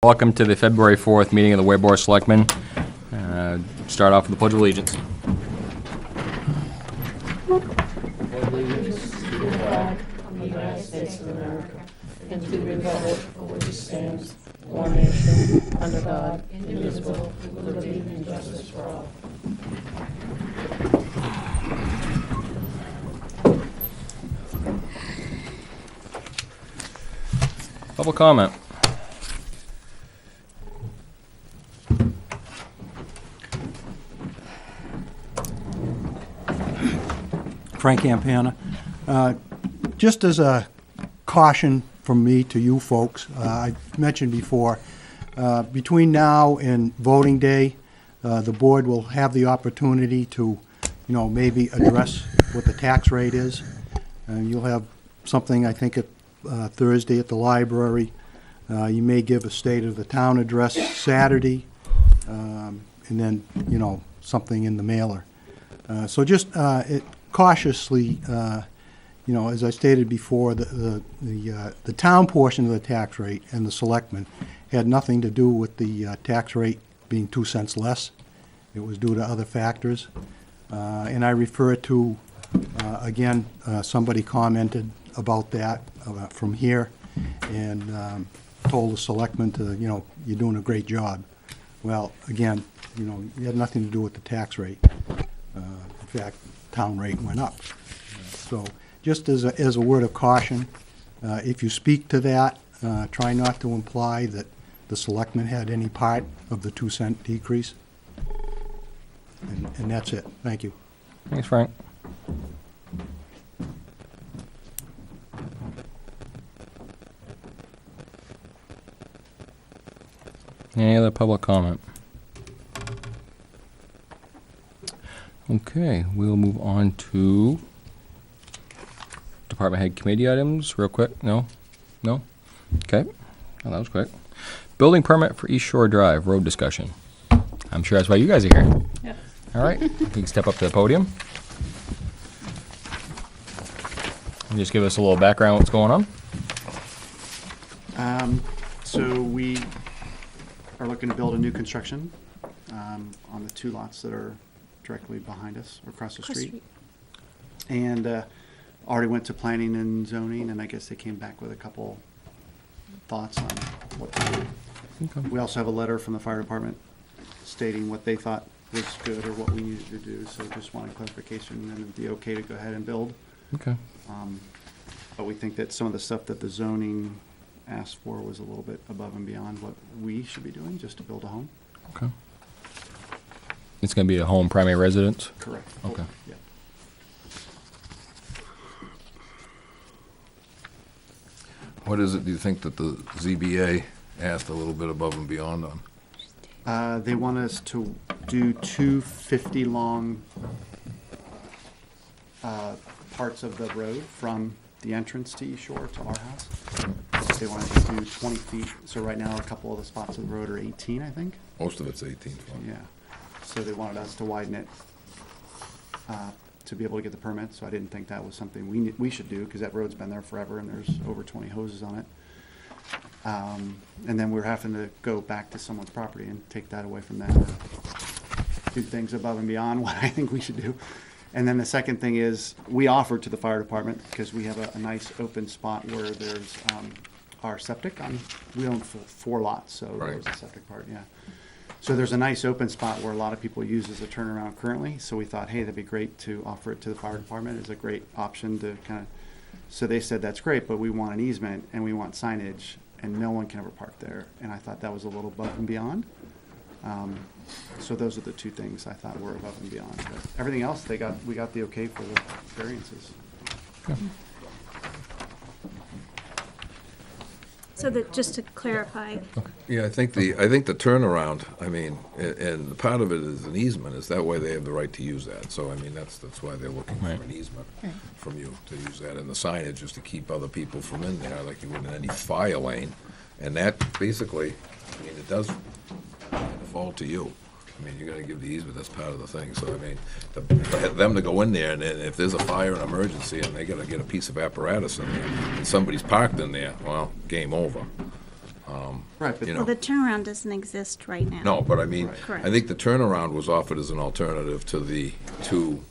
Welcome to the February 4th meeting of the Weare Board of Selectmen. Start off with the Pledge of Allegiance. Allegiance to the flag of the United States of America and to the republic for which it stands, one nation, under God, indivisible, with liberty and justice for all. Public comment. Frank Campana. Just as a caution from me to you folks, I mentioned before, between now and voting day, the board will have the opportunity to, maybe address what the tax rate is. You'll have something, I think, at Thursday at the library. You may give a State of the Town address Saturday, and then, something in the mailer. So just cautiously, as I stated before, the town portion of the tax rate and the selectmen had nothing to do with the tax rate being 2 cents less. It was due to other factors. And I refer to, again, somebody commented about that from here and told the selectmen to, you're doing a great job. Well, again, it had nothing to do with the tax rate. In fact, town rate went up. So just as a word of caution, if you speak to that, try not to imply that the selectmen had any part of the 2 cent decrease. And that's it. Thank you. Thanks, Frank. Any other public comment? Okay, we'll move on to department head committee items real quick. No? Okay. Oh, that was quick. Building permit for East Shore Drive, road discussion. I'm sure that's why you guys are here. Yeah. All right, you can step up to the podium. And just give us a little background what's going on. So we are looking to build a new construction on the 2 lots that are directly behind us, or across the street. And already went to planning and zoning, and I guess they came back with a couple thoughts on what to do. Okay. We also have a letter from the fire department stating what they thought was good or what we needed to do, so just wanted clarification and it'd be okay to go ahead and build. Okay. But we think that some of the stuff that the zoning asked for was a little bit above and beyond what we should be doing just to build a home. Okay. It's going to be a home primary residence? Correct. Okay. Yeah. What is it, do you think, that the ZBA asked a little bit above and beyond on? They want us to do 2 50-long parts of the road from the entrance to East Shore to our house. They want us to do 20 feet. So right now, a couple of the spots of the road are 18, I think. Most of it's 18 feet. Yeah. So they wanted us to widen it to be able to get the permit. So I didn't think that was something we should do, because that road's been there forever and there's over 20 hoses on it. And then we're having to go back to someone's property and take that away from them, or do things above and beyond what I think we should do. And then the second thing is, we offered to the fire department, because we have a nice open spot where there's our septic on, we own 4 lots, so Right. there's the septic part, yeah. So there's a nice open spot where a lot of people use as a turnaround currently, so we thought, hey, that'd be great to offer it to the fire department. It's a great option to kind of, so they said, that's great, but we want an easement and we want signage, and no one can ever park there. And I thought that was a little above and beyond. So those are the 2 things I thought were above and beyond. But everything else, we got the okay for the variances. So that, just to clarify, Yeah, I think the turnaround, I mean, and part of it is an easement, is that way they have the right to use that. So, I mean, that's why they're looking for Right. an easement from you to use that. And the signage is to keep other people from in there, like you would in any fire lane. And that basically, I mean, it does fall to you. I mean, you gotta give the easement, that's part of the thing, so I mean, for them to go in there, and then if there's a fire and emergency, and they gotta get a piece of apparatus in there, and somebody's parked in there, well, game over. Right, but You Well, know. the turnaround doesn't exist right now. No, but I mean, Correct. I think the turnaround was offered as an alternative to the two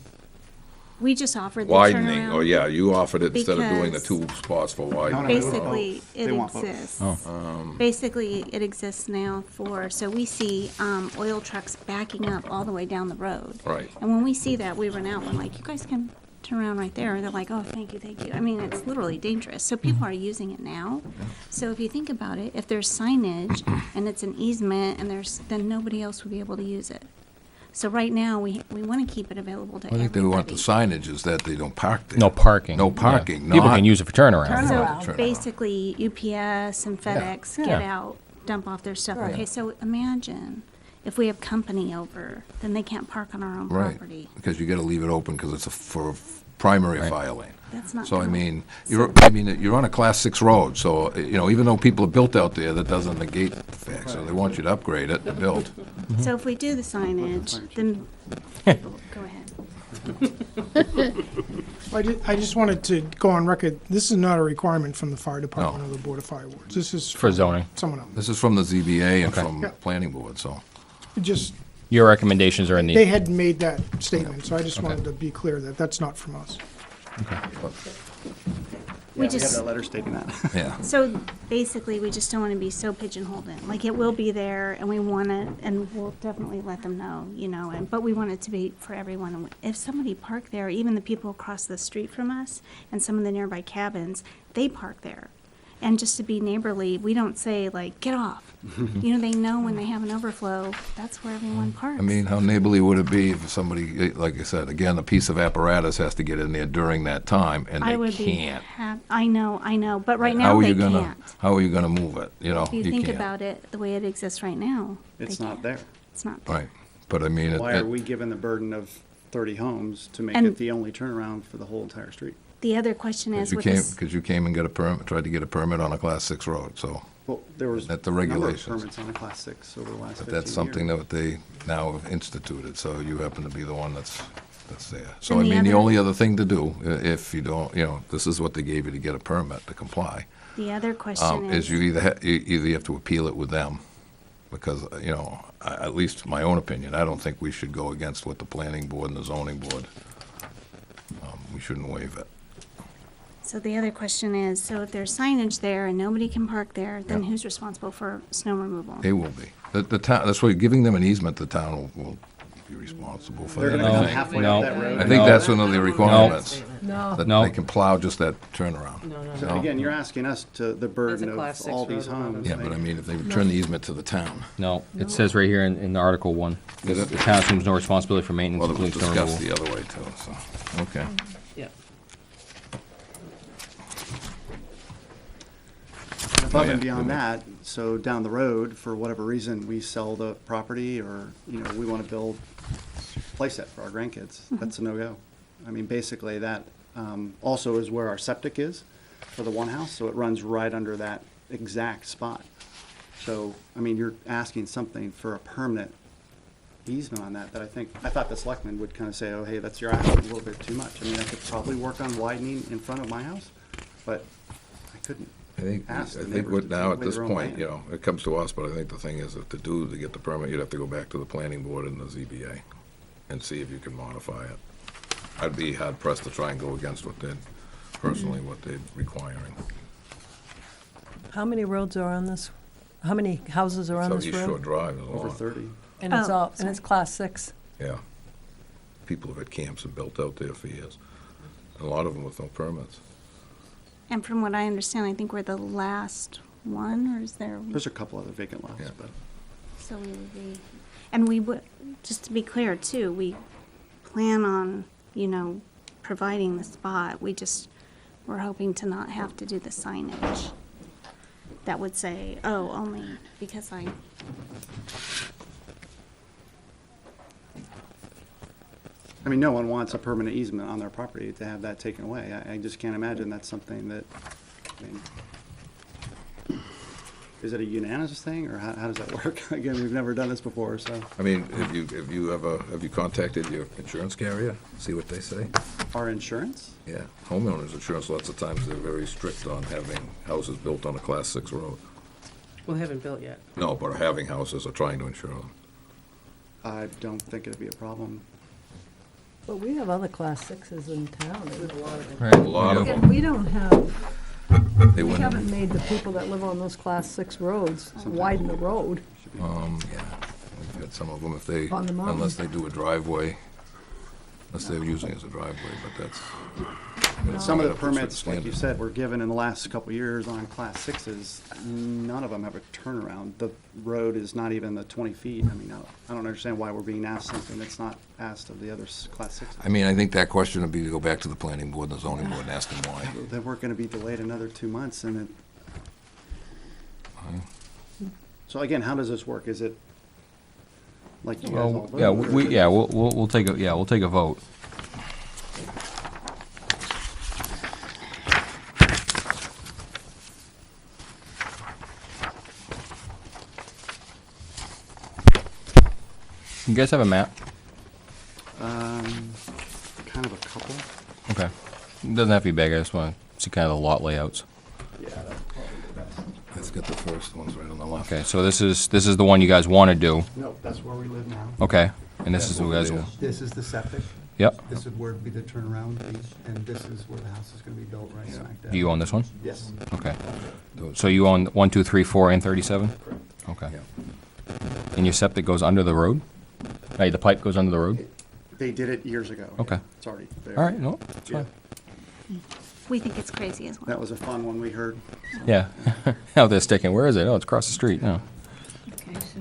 We just offered the widening. turnaround. Or, yeah, you offered it instead of doing the Because- two spots for widening. No, Basically, They it want both. exists. Oh. Basically, it exists now so we see oil trucks backing up all the way down the road. Right. And when we see that, we run out, we're like, you guys can turn around right there. They're like, oh, thank you, thank you. I mean, it's literally dangerous. So people are using it now. So if you think about it, if there's signage and it's an easement and then nobody else would be able to use it. So right now, we want to keep it available to I think they want the everybody. signage is that they don't park there. No parking. No Yeah. parking, People not- can use it for turnaround. Turnaround. So basically, UPS and FedEx get Yeah. out, dump off their stuff. Right. Okay, so imagine if we have company over, then they can't park on our own Right, property. because you gotta leave it open because it's for a primary Right. fire lane. That's not So I good. mean, you're on a class 6 road, so, even though people are built out there, that doesn't negate the fact, so they want you to upgrade it and build. So if we do the signage, then, go ahead. I just wanted to go on record, this is not a requirement from the fire department or the Board of Fire Wards. This is. For zoning. Someone else. This is from the ZBA and Okay. from Yeah. planning board, so. Just, Your recommendations are in they the, had made that statement, so I just Okay. wanted to be clear that that's not from us. we have just- that letter stating that. Yeah. So basically, we just don't want to be so pigeonholed in. Like, it will be there, and we want it, and we'll definitely let them know, but we want it to be for everyone. And if somebody parked there, even the people across the street from us and some of the nearby cabins, they park there. And just to be neighborly, we don't say, like, get off. They know when they have an overflow, that's where everyone parks. I mean, how neighborly would it be if somebody, like I said, again, a piece of apparatus has to get in there during that time, and I they would be can't. I know, but right How now are they you gonna- can't. How are you gonna move it, If you think can't. about it, the way it exists right now, It's they not can't. there. It's not there. Right, but I mean, Why are we given the burden of 30 homes to make And- it the only turnaround for the whole entire street? The other question is with this. Because you came and got a permit, tried to get a permit on a class 6 road, so. Well, there was At the a number of regulations. permits on a class 6 over the last 15 But years. that's something that they now have instituted, so you happen to be the one that's there. So, I And the mean, the other- only other thing to do, if you don't, this is what they gave you to get a permit to comply, The other question is you either have to appeal it with them, because, at least my own opinion, I don't think we should go against what the planning board and the zoning board, we shouldn't waive it. So the other question is, so if there's signage there and nobody can park there, then Yeah. who's responsible for snow removal? They will be. The town, that's why, giving them an easement, the town will be responsible for They're that, gonna I come think. halfway No. up that road. I think No. that's one of the requirements. No. That No. they can plow just that turnaround. So again, you're asking us to, the burden class of 6 all these road, homes. Yeah, but I mean, if they return the easement to the town. no, it says right here in Article 1. Did it? The town assumes no responsibility for maintenance, Well, it was including snow discussed removal. the other way too, so, okay. Yeah. Above Oh, yeah. and beyond that, so down the road, for whatever reason, we sell the property or, we want to build a playset for our grandkids, that's a no-go. I mean, basically that also is where our septic is for the one house, so it runs right under that exact spot. So, I mean, you're asking something for a permanent easement on that I thought the selectmen would kind of say, oh, hey, that's your asking a little bit too much. I mean, I could probably work on widening in front of my house, but I couldn't. I think Ask the what neighbors to now take at away this their own point, land. it comes to us, but I think the thing is that to get the permit, you'd have to go back to the planning board and the ZBA and see if you can modify it. I'd be hard pressed to try and go against what they're requiring. How many roads are on this? How many houses are on So this East Shore road? Drive is a Over lot. 30. And it's Oh, and it's class 6. Yeah. People have had camps and built out there for years. A lot of them with no permits. And from what I understand, I think we're the last one, or is there? There's a couple other vacant lots, Yeah. but So we would be, and we would, just to be clear too, we plan on, providing the spot. We're hoping to not have to do the signage that would say, oh, only because I mean, no one wants a permanent easement on their property to have that taken away. I just can't imagine that's something that, I mean, is it a unanimous thing, or how does that work? Again, we've never done this before, so. I mean, have you contacted your insurance carrier, see what they say? Our insurance? Yeah, homeowners insurance, lots of times they're very strict on having houses built on a class 6 road. Well, they haven't built yet. No, but having houses are trying to insure them. I don't think it'd be a problem. But we have other Class 6s in town. Right. A lot of And them, we don't have, they we wouldn't, haven't made the people that live on those Class 6 roads widen the road. yeah, we've got some of them if they, On the mountain. unless they do a driveway, unless they're using it as a driveway, but that's. Some of the Gotta put certain permits, like you standards. said, were given in the last couple of years on Class 6s. None of them have a turnaround. The road is not even the 20 feet. I mean, I don't understand why we're being asked something that's not asked of the other Class 6s. I mean, I think that question would be to go back to the planning board and the zoning board and ask them why. They weren't going to be delayed another 2 months, and so again, how does this work? Is it like you guys all Well, vote? yeah, or we, is it- yeah, we'll take a, yeah, we'll take a vote. You guys have a map? Kind of a couple. Okay. It doesn't have to be big, I just want to see kind of the lot layouts. Yeah, that's probably the best. Let's get the first ones right on the left. Okay, so this is the one you guys want to do, No, that's where we live now. okay? And this is what you guys, Yeah. This is the septic. yep. This is where would be the turnaround piece, and this is where the house is going to be built right smack dab. Do you own this one? Yes. Okay. So you own 1, 2, 3, 4, and 37? Okay. And your septic goes under the road? Hey, the pipe goes under the road? They did it years ago. yeah. Okay. It's already there. All right, no, that's Yeah. fine. We think it's crazy as well. That was a fun one we heard. Yeah. Now they're sticking, where is it? Oh, it's across the street, no. Okay, so.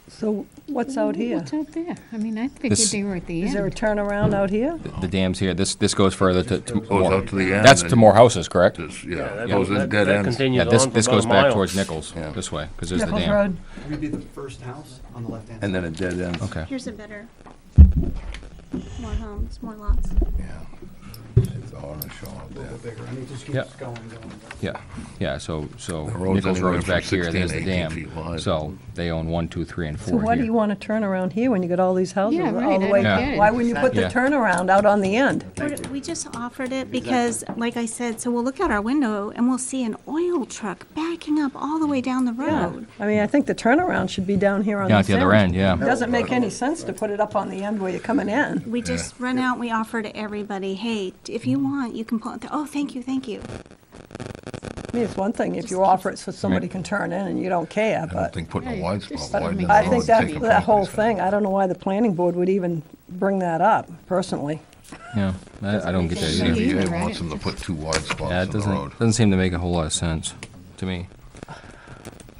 So what's out here? What's out there? I mean, I figured This- they were at the Is there a end. turnaround out here? The dam's here, this goes further to Goes more. out to the end. That's and to more houses, correct? this- Yeah, that those goes- are dead that ends. continues Yeah, on this, for this about goes a back mile. towards Nichols, Yeah. this way, because there's the Nichols dam. Road? We'd be the first house on the left-hand side. And then a dead end. Okay. Here's a better, more homes, more lots. Yeah. It's a horror show out A there. little bigger. I mean, it just Yeah. keeps going. Yeah, yeah, so The road's Nichols anywhere Road's from back here, 16 there's to the 18 dam. feet wide. So they own 1, 2, 3, and 4 So here. why do you want to turn around here when you got all these houses Yeah, all right, the I way? don't get it. Why wouldn't you put the Yeah. turnaround out on the end? We just offered it because, like I said, so we'll look out our window and we'll see an oil truck backing up all the way down the Yeah. road. I mean, I think the turnaround should be down here on Down this at the other end, It yeah. doesn't make any sense to put it up on the end where you're coming in. We just run out and we offer to everybody, hey, if you want, you can pull it. Oh, thank you, thank you. I mean, it's one thing if you offer it so somebody can turn in and you don't care, I don't but think putting a Right, wide just spot widening make the I road, think that, taking that whole properties from thing, I don't know why the planning board would even bring that up, personally. Yeah, I don't get that Yeah. either. Yeah. ZBA right, wants them to it's put two wide Yeah, spots it in the road. doesn't seem to make a whole lot of sense to me.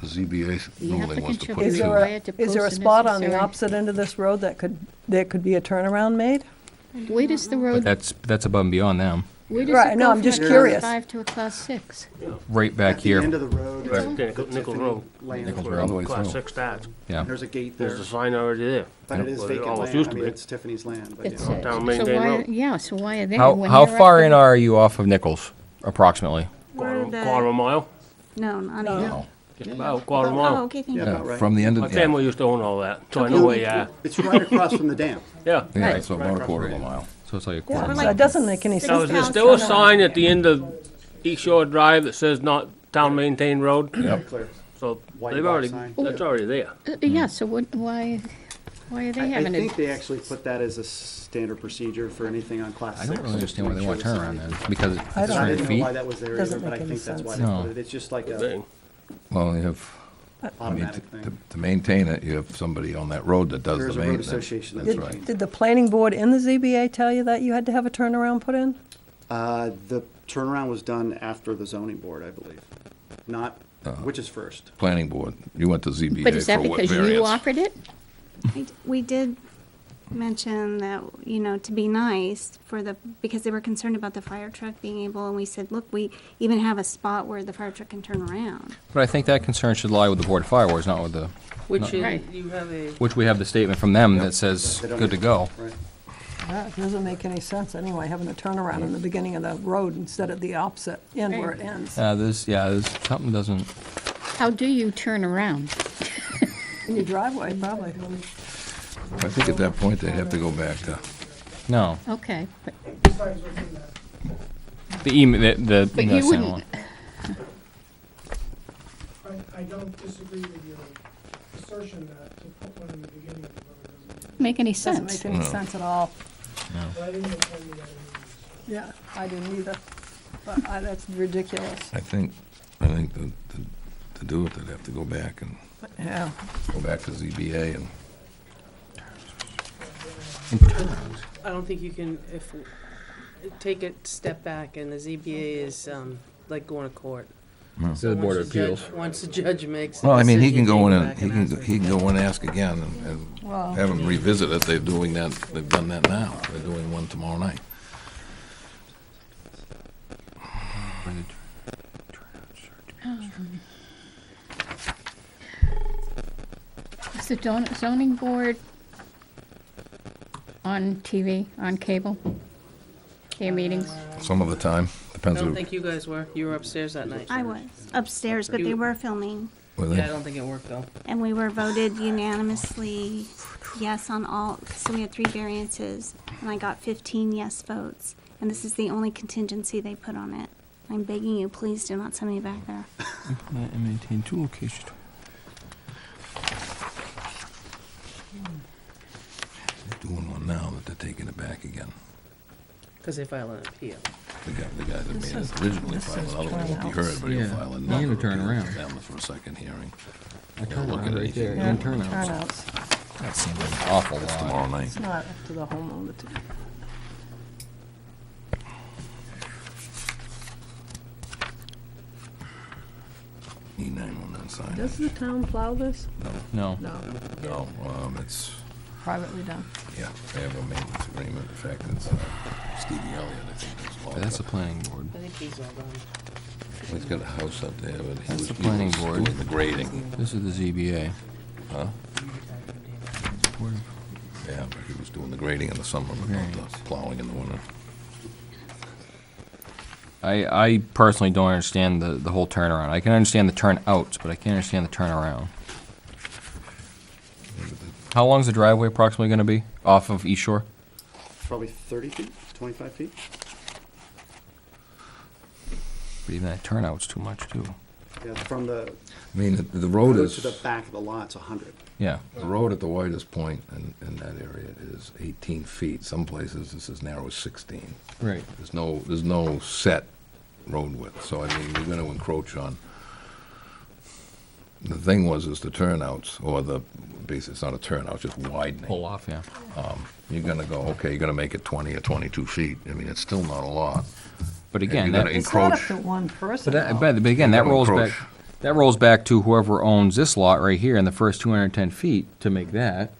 The ZBA The ruling was applicant to shall put be Is two. there required to is there a post the spot on the necessary- opposite end of this road that there could be a turnaround made? Where does the But road, that's above and beyond them. where does Right, it no, go I'm from just a class curious. 5 to a class 6? Right back At the end here, of the road. Right, the Nickel Tiffany Road. land, Nichols All the Road. way Class through. 6 starts. yeah. There's a gate there, There's a sign already there. but it is Well, it vacant almost land. used I to mean, be. it's Tiffany's land, but It's yeah. a- down so Main Day why, Road. yeah, so why are they? How when how they're far up in are you off of Nichols, approximately? We're Quarter of a the, mile, no, not even. No. just about quarter of a Oh, mile. okay, thank Yeah, you. about right. From the end My of, yeah, family used to own all that, so I know where you are. It's right across from the dam. Yeah. yeah, Right. so about a quarter of a mile. So it's like a Yeah, quarter. so like it doesn't make any six Now, sense. is there house still a turnaround. sign at the end of East Shore Drive that says not town maintained road? Clear. So White they've box already, sign. that's already there. Yeah, so why are they I having think it? they actually put that as a standard procedure for anything on class I 6. don't really just to understand why make they sure want the turnaround sign- then, because I it's don't I 100 didn't know feet. why that was there Doesn't either, but I make any think that's why sense. they No. put it. It's just like a Thing. Well, you have, I mean, automatic to thing. to maintain it, you have somebody on that road that does There's the a road maintenance. association that That's Did, right. did the planning board in the ZBA tell you that you had to have a turnaround put in? The turnaround was done after the zoning board, I believe. Not, which is first? Planning board, you went to ZBA But is that for what because you variance? offered it? We did mention that, you know, to be nice for the, because they were concerned about the fire truck being able, and we said, look, we even have a spot where the fire truck can turn around. But I think that concern should lie with the Board of Fire Wards, not with the, Which No. Right. you have a. which we have the statement from them that says, They don't good to need- go. Right. That doesn't make any sense anyway, having a turnaround in the beginning of the road instead of the opposite end where it ends. There's, something doesn't, How do you turn around? In your driveway, probably. I think at that point, they'd have to go back to, no. Okay, but The email, the But email you sent wouldn't, one. I don't disagree with your assertion that to put one in the beginning of the road doesn't Make any Doesn't sense. make any No. sense at all. but I didn't intend to that. Yeah, I didn't either. But that's ridiculous. I think to do it, they'd have to go back Yeah. to ZBA and, I don't think you can, take a step back, and the ZBA is, like going to court. To the Board of Once the judge- Appeals. Once the judge makes a well, I mean, he can decision, go in you and, back he ask can, for he can go and ask again and Well, have them revisit it. They're doing that, they've done that now. They're doing one tomorrow night. Is the zoning board on TV, on cable? Their meetings? Some of the time, I depends don't who, think you guys were. You were upstairs that night. I was upstairs, but they were filming, were Yeah, I they? don't think it worked, though. and we were voted unanimously yes on all, so we had 3 variances, and I got 15 yes votes, and this is the only contingency they put on it. I'm begging you, please do not send me back there. And maintain 2 locations. They're doing one now, that they're taking it back again. Because they filed an appeal. The guy that This made is- it originally this filed is another one, won't be turnouts. heard, but he'll Yeah, file and another a appeal turnaround. to them for a second hearing. I turn Look around at right anything. there. Yeah, And turnouts. turnouts. That seems like an awful That's lot. tomorrow night. It's not up to the homeowner to. E911 sign. Does the town plow this? No. No, No, it's, privately done. yeah, they have a maintenance agreement. In fact, it's Stevie Elliott, I think, is all. That's the planning board. I think he's all done. He's got a house up there, but he That's was the planning he was board. doing the grading. This is the ZBA. Huh? Yeah, but he was doing the grading in the summer, but not the plowing in the winter. I personally don't understand the whole turnaround. I can understand the turnouts, but I can't understand the turnaround. How long's the driveway approximately going to be off of East Shore? Probably 30 feet, 25 feet. But even that turnout's too much too. Yeah, from the I mean, the road road is, to the back of the lot, it's 100. Yeah. the road at the widest point in that area is 18 feet. Some places it's as narrow as 16. Right. There's no set road width, so I mean, you're gonna encroach on. The thing is the turnouts, or basically, it's not a turnout, it's just widening. Pull off, yeah. You're gonna go, okay, you're gonna make it 20 or 22 feet. I mean, it's still not a lot. But And again, you're that, gonna It's not up encroach. to one person. but again, that You're gonna rolls encroach. back. That rolls back to whoever owns this lot right here in the first 210 feet to make that.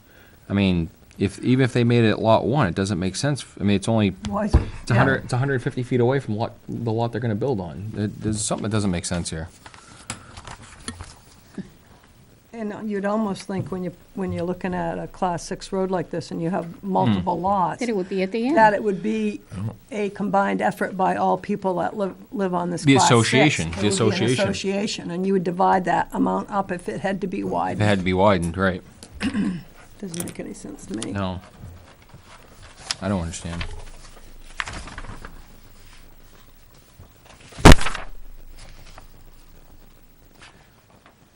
I mean, even if they made it lot 1, it doesn't make sense. I mean, it's only Why is it? it's 100. It's 150 feet away from the lot they're going to build on. There's something that doesn't make sense here. And you'd almost think when you're looking at a Class 6 road like this and you have multiple lots, That it would be at the end. that it would be a combined effort by all people that live on this The Class 6. association, It the would be an association. association, and you would divide that amount up if it had to be It widened. had to be widened, right? Doesn't make any sense to me. No, I don't understand.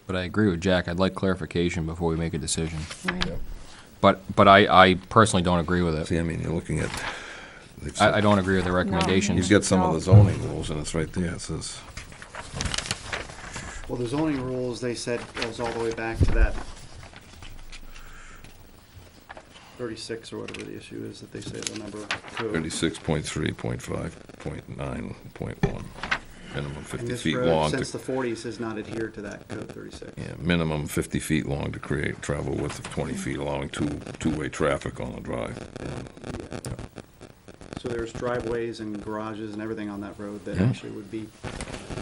But I agree with Jack. I'd like clarification before we make a decision. Right. But I personally don't agree with it. See, I mean, you're looking at. I don't agree with the recommendations. You've got some of the zoning rules, and it's right there. It says, Well, the zoning rules, they said, goes all the way back to that 36 or whatever the issue is that they say the number of code. 36.3.5.9.1. Minimum And 50 this feet road, long. since the 40s, has not adhered to that code 36. Yeah, minimum 50 feet long to create travel width of 20 feet, allowing two-way traffic on the drive. So there's driveways and garages and everything on that road that Yeah. actually would be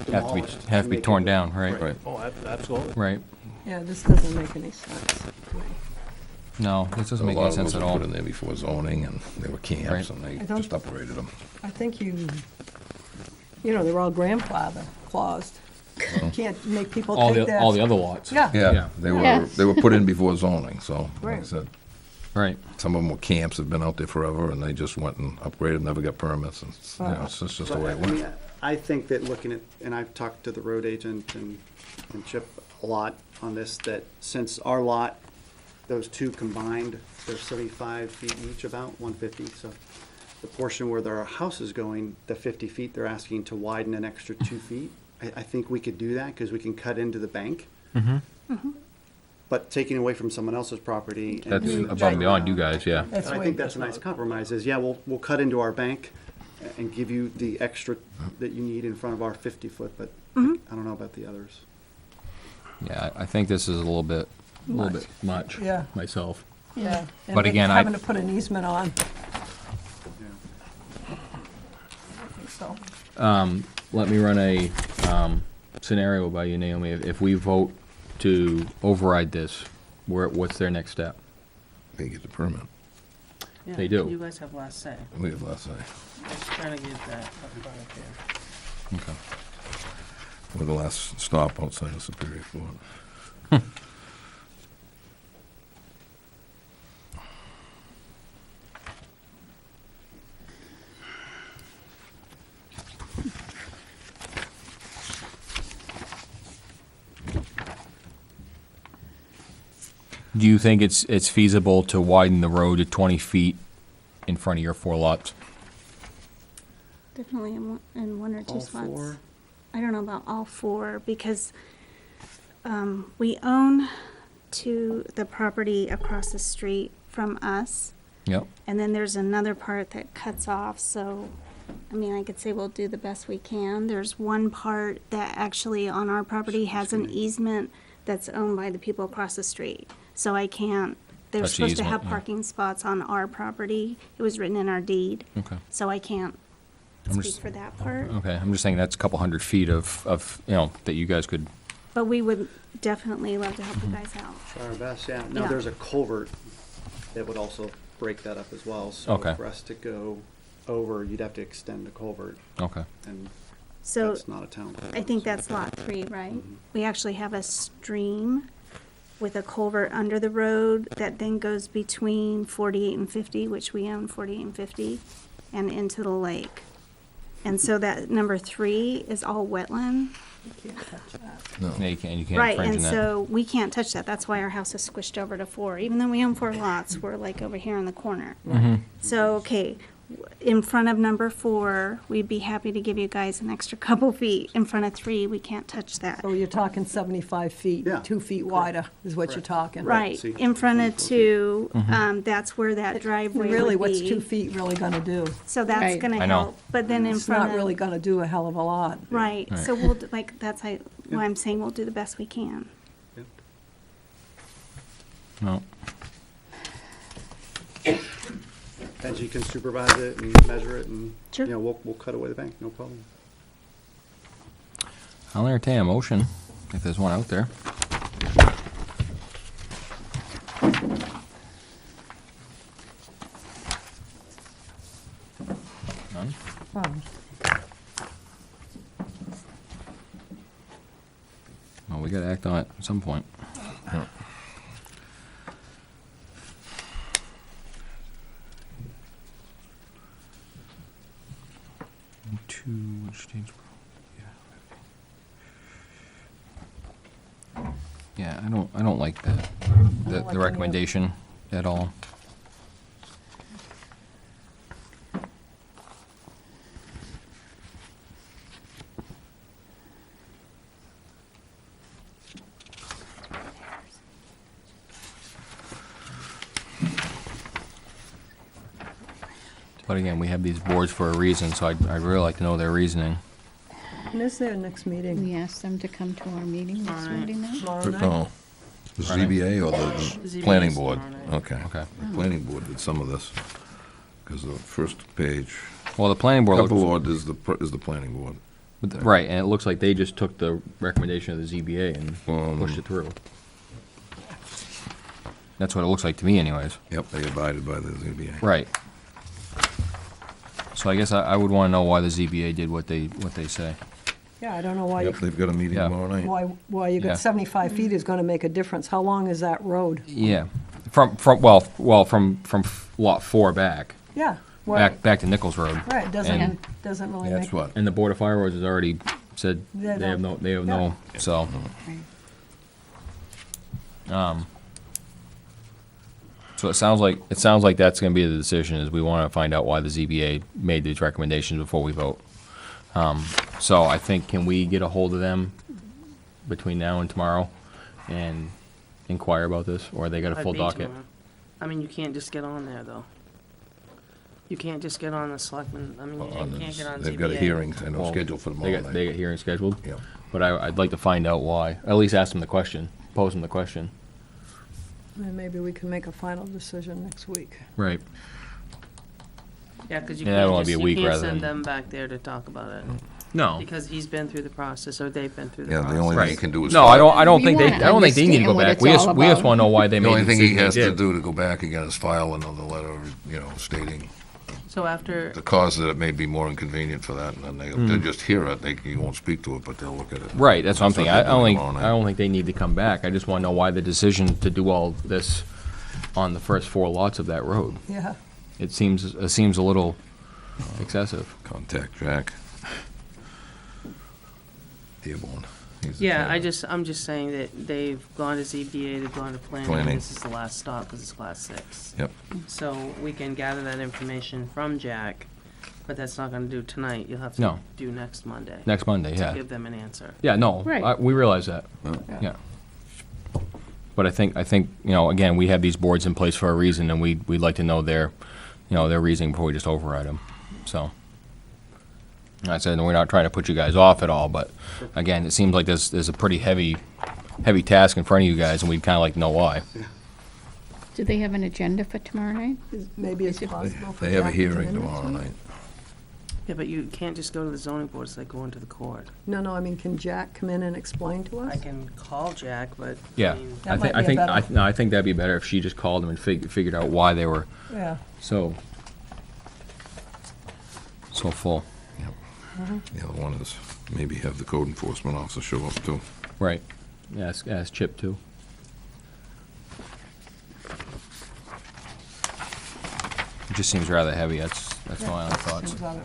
demolished. have to be make torn it- down, right? Right. Oh, absolutely. Right. Yeah, this doesn't make any sense to me. No, this So doesn't a make lot any of sense those at were all. put in there before zoning, and they were camps, Right. and they I don't- just upgraded them. I think they're all grandfather claused. You can't make people All take the that. all the other lots. Yeah. Yeah, they Yes. were put in before zoning, so, like I Right. said, Right. some of them were camps, have been out there forever, and they just went and upgraded, never got permits, and, it's just the way it I mean, went. I think that looking at, and I've talked to the road agent and Chip a lot on this, that since our lot, those two combined, they're 75 feet each, about 150, so the portion where their house is going, the 50 feet, they're asking to widen an extra 2 feet. I think we could do that because we can cut into the bank. But taking away from someone else's property. and That's doing above that and beyond you guys, yeah. That's I way- think that's a nice compromise, is, yeah, we'll cut into our bank and give you the extra that you need in front of our 50-foot, but I don't know about the others. Yeah, I think this is a little bit much, Yeah. myself. Yeah. And But again, having to put an easement on, Yeah. I think so. Let me run a scenario by you, Naomi. If we vote to override this, what's their next step? They get the permit. Yeah, They do. You guys have last say. We have last say. Just trying to get that up front here. Okay. We're the last stop outside of Superior Court. Do you think it's feasible to widen the road to 20 feet in front of your 4 lots? Definitely in one or two All spots. 4? I don't know about all 4 because we own the property across the street from us. Yep. And then there's another part that cuts off, so, I mean, I could say we'll do the best we can. There's one part that actually on our property has an easement that's owned by the people across the street. So I can't, they're That's the supposed to have easement, yeah. parking spots on our property. It was written in our deed. Okay. So I can't I'm speak just- for that part. Okay, I'm just saying that's a couple hundred feet of that you guys could, But we would definitely love to help you guys out. Try our best, yeah. No, Yeah. there's a culvert that would also break that up as well. So Okay. for us to go over, you'd have to extend the culvert, okay. and So that's not a town culvert. I think so- that's lot 3, right? Mhm. We actually have a stream with a culvert under the road that then goes between 48 and 50, which we own 48 and 50, and into the lake. And so that number 3 is all wetland. You can't touch that. No. Yeah, you can't Right, infringe and on that. so we can't touch that. That's why our house is squished over to 4. Even though we own 4 lots, we're like over here in the corner. So, okay, in front of number 4, we'd be happy to give you guys an extra couple feet. In front of 3, we can't touch that. So you're talking 75 feet, Yeah. 2 feet wider is what you're Correct. talking. Right, see, in front of 24 2, that's where that driveway Really, would what's 2 be. feet really gonna do? So that's Right. gonna I know. help, but then in It's front not of. really gonna do a hell of a lot. Right, Right. so we'll, that's why I'm saying we'll do the best we can. Yep. No. And you can supervise it and measure it, and, Sure. you know, we'll cut away the bank, no problem. I'll entertain a motion if there's one out there. None? Well, we gotta act on it at some point. Yeah, I don't like the recommendation at all. But again, we have these boards for a reason, so I'd really like to know their reasoning. When is their next meeting? We asked them to come to our meeting next Alright. Monday night. Tomorrow But night? no, the Friday. ZBA or the ZBA planning is board? tomorrow night. Okay. Okay. The planning board did some of this, because the first page, Well, the planning board cover looks, board is the planning board. right, and it looks like they just took the recommendation of the ZBA and pushed it through. That's what it looks like to me anyways. Yep, they abided by the ZBA. Right. So I guess I would want to know why the ZBA did what they say. Yeah, I don't know why, Yep, they've got a meeting Yeah. tomorrow night. why you Yeah. got 75 feet is gonna make a difference. How long is that road? Yeah. From lot 4 back. Yeah. Well, Back to Nichols Road. right, And doesn't really That's make. what, and the Board of Fire Roads has already said They they have don't- no, so. Right. So it sounds like that's going to be the decision. Is we want to find out why the ZBA made these recommendations before we vote. So I think, can we get a hold of them between now and tomorrow and inquire about this, or they got a I'd full be docket? tomorrow. I mean, you can't just get on there, though. You can't just get on the selectmen, I mean, you can't get on ZBA. They've got a hearing, I know, Well, scheduled for tomorrow They night. got hearing scheduled. Yeah. But I'd like to find out why. At least ask them the question. Pose them the question. And maybe we can make a final decision next week. Right. Yeah, because you Yeah, it'll only can't be just, a week you can't rather send than- them back there to talk about it. No. Because he's been through the process, or they've been through the Yeah, process. the only thing Right. you can do is. No, I don't We think wanna they need to go understand what back. it's We all just about. want to know why they The made only the thing he decision has they to did. do to go back again is file another letter, stating So after, the cause that it may be more inconvenient for that, and then they'll just hear it, you won't speak to it, but they'll look at it. Right, that's what I'm thinking. I That's what they're doing don't tomorrow night. think they need to come back. I just want to know why the decision to do all this on the first 4 lots of that road. Yeah. It seems a little excessive. Contact Jack. Dearborn. He's the yeah, chairman. I'm just saying that they've gone to ZBA, they've gone to planning, Planning. this is the last stop, because it's class 6. Yep. So we can gather that information from Jack, but that's not gonna do tonight, you'll have to No. do next Monday. Next Monday, To yeah. give them an answer. Yeah, no, Right. we realize that. Yeah. But I think, again, we have these boards in place for a reason, and we'd like to know their reasoning before we just override them, so. I said, we're not trying to put you guys off at all, but again, it seems like there's a pretty heavy task in front of you guys, and we'd kind of like to know why. Do they have an agenda for tomorrow night? Maybe it's possible for They have a Jack to come hearing in next tomorrow week. night. Yeah, but you can't just go to the zoning board, it's like going to the court. No, I mean, can Jack come in and explain to us? I can call Jack, but, Yeah. I mean, That might be a better- I think that'd be better if she just called them and figured out why they were Yeah. so full. The other one is maybe have the code enforcement officer show up too. Right. Ask Chip too. It just seems rather heavy. That's my only thoughts. Seems on it.